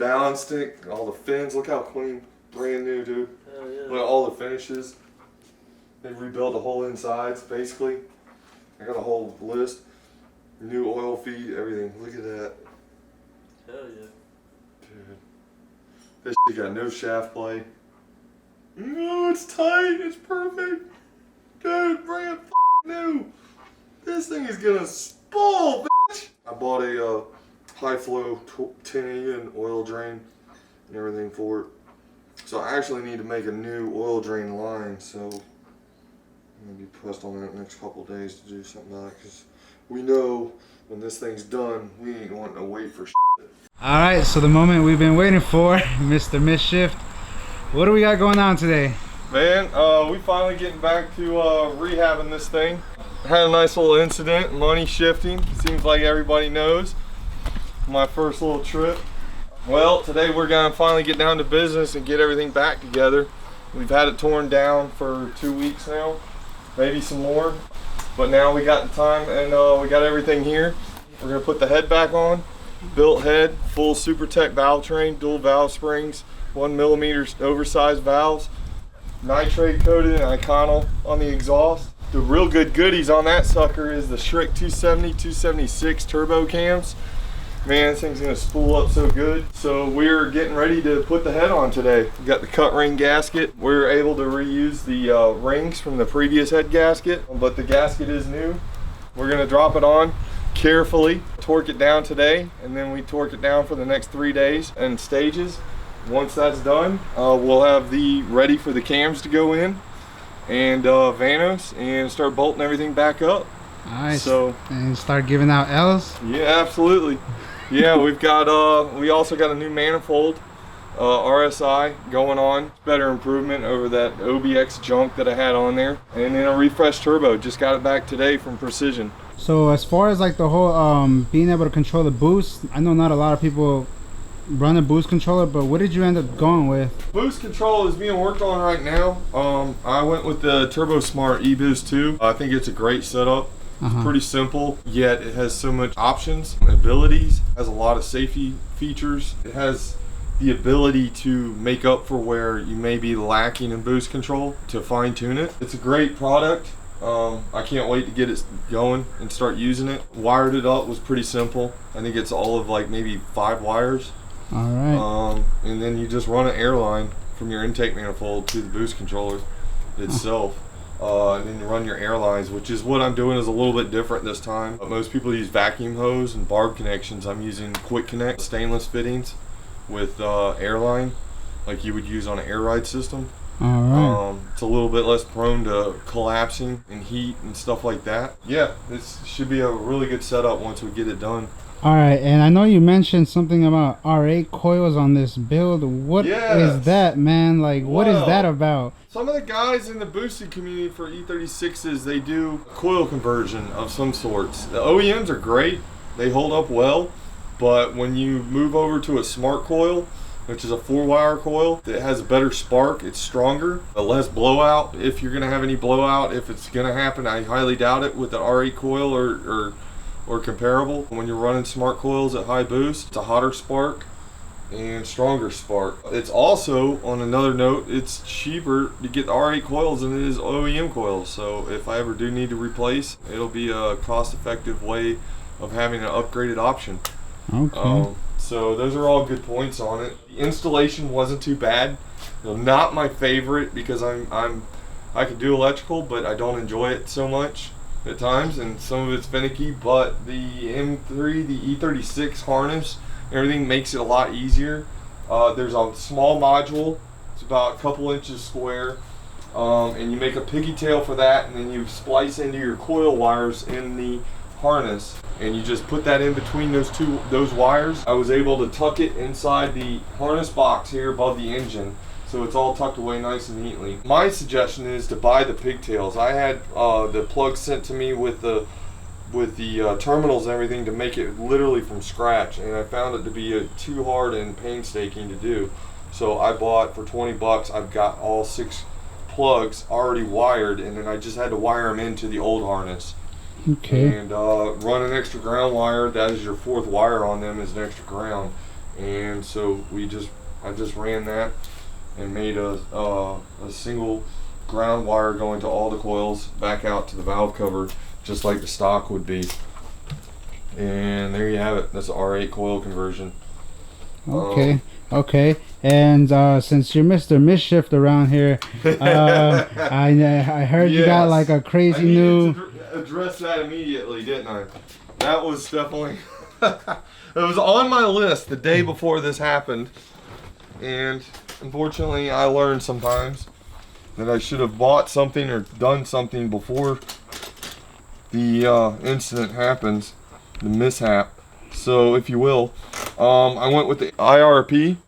rebalanced it, all the fins. Look how clean, brand new, dude. Hell yeah. Look at all the finishes. They rebuilt the whole insides, basically. I got a whole list. New oil feed, everything. Look at that. Hell yeah. Dude. This shit got no shaft play. No, it's tight. It's perfect. Dude, brand new. This thing is gonna spoil, bitch. I bought a high flow 10 oil drain and everything for it. So I actually need to make a new oil drain line. So I'm gonna be pressed on that in the next couple of days to do something about it, because we know when this thing's done, we ain't wanting to wait for shit. Alright, so the moment we've been waiting for, Mr. Mischief. What do we got going on today? Man, we finally getting back to rehabbing this thing. Had a nice little incident, money shifting. Seems like everybody knows. My first little trip. Well, today we're gonna finally get down to business and get everything back together. We've had it torn down for 2 weeks now, maybe some more. But now we got the time and we got everything here. We're gonna put the head back on. Built head, full Super Tech valve train, dual valve springs, 1 millimeter oversized valves, nitrate coated and Iconal on the exhaust. The real good goodies on that sucker is the Schrick 270, 276 turbo cams. Man, this thing's gonna spool up so good. So we're getting ready to put the head on today. We got the cut ring gasket. We were able to reuse the rings from the previous head gasket, but the gasket is new. We're gonna drop it on carefully, torque it down today, and then we torque it down for the next 3 days in stages. Once that's done, we'll have the ready for the cams to go in and vanos and start bolting everything back up. Nice. So and start giving out L's. Yeah, absolutely. Yeah, we've got we also got a new manifold RSI going on. Better improvement over that OBX junk that I had on there, and then a refresh turbo. Just got it back today from Precision. So as far as like the whole being able to control the boost, I know not a lot of people run a boost controller, but what did you end up going with? Boost control is being worked on right now. I went with the Turbo Smart eBoost 2. I think it's a great setup. It's pretty simple, yet it has so much options and abilities. It has a lot of safety features. It has the ability to make up for where you may be lacking in boost control, to fine tune it. It's a great product. I can't wait to get it going and start using it. Wired it up was pretty simple. I think it's all of like maybe 5 wires. All right. And then you just run an air line from your intake manifold to the boost controller itself. And then you run your air lines, which is what I'm doing is a little bit different this time. Most people use vacuum hose and barb connections. I'm using quick connect stainless fittings with air line like you would use on an air ride system. All right. It's a little bit less prone to collapsing and heat and stuff like that. Yeah, this should be a really good setup once we get it done. All right, and I know you mentioned something about R8 coils on this build. What is that, man? Like, what is that about? Some of the guys in the boosted community for E36s, they do a coil conversion of some sorts. The OEMs are great. They hold up well. But when you move over to a smart coil, which is a 4-wire coil, it has a better spark. It's stronger, a less blowout. If you're going to have any blowout, if it's going to happen, I highly doubt it with the R8 coil or comparable. When you're running smart coils at high boost, it's a hotter spark and stronger spark. It's also, on another note, it's cheaper to get the R8 coils than it is OEM coils. So if I ever do need to replace, it'll be a cost-effective way of having an upgraded option. Okay. So those are all good points on it. The installation wasn't too bad. Not my favorite because I can do electrical, but I don't enjoy it so much at times, and some of it's finicky. But the M3, the E36 harness, everything makes it a lot easier. There's a small module. It's about a couple inches square, and you make a piggy tail for that, and then you splice into your coil wires in the harness, and you just put that in between those wires. I was able to tuck it inside the harness box here above the engine, so it's all tucked away nice and neatly. My suggestion is to buy the pigtails. I had the plug sent to me with the terminals and everything to make it literally from scratch, and I found it to be too hard and painstaking to do. So I bought for 20 bucks. I've got all 6 plugs already wired, and then I just had to wire them into the old harness. Okay. And run an extra ground wire. That is your 4th wire on them, is an extra ground. and so I just ran that and made a single ground wire going to all the coils back out to the valve cover, just like the stock would be. And there you have it. That's an R8 coil conversion. Okay. Okay. And since you're Mr. Mischief around here, I heard you got like a crazy new. To address that immediately, didn't I? That was definitely. It was on my list the day before this happened, and unfortunately, I learned sometimes that I should have bought something or done something before the incident happens, the mishap. So, if you will, I went with the IRP.